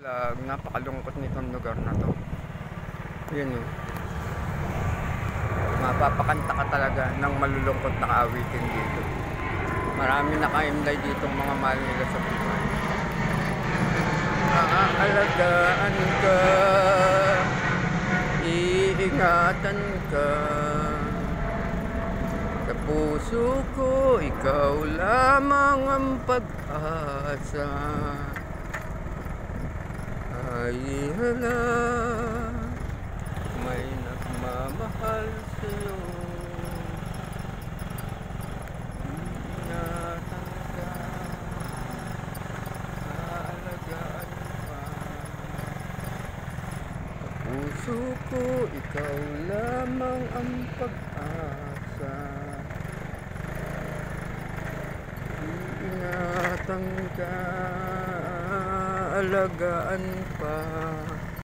Napakalungkot nitong lugar na to. Yun o. Mapapakanta ka talaga ng malulungkot na kaawitin dito. Marami naka-imlay dito mga mahal nila sa buhay. Aalagaan ka, iingatan ka. Sa puso ko, ikaw lamang ang pag-asa. Ay hala, may nagmamahal sa'yo. Ingatan ka, aalagaan pa. Sa puso ko, ikaw lamang ang pag-asa. Ingatan ka, alagaan pa.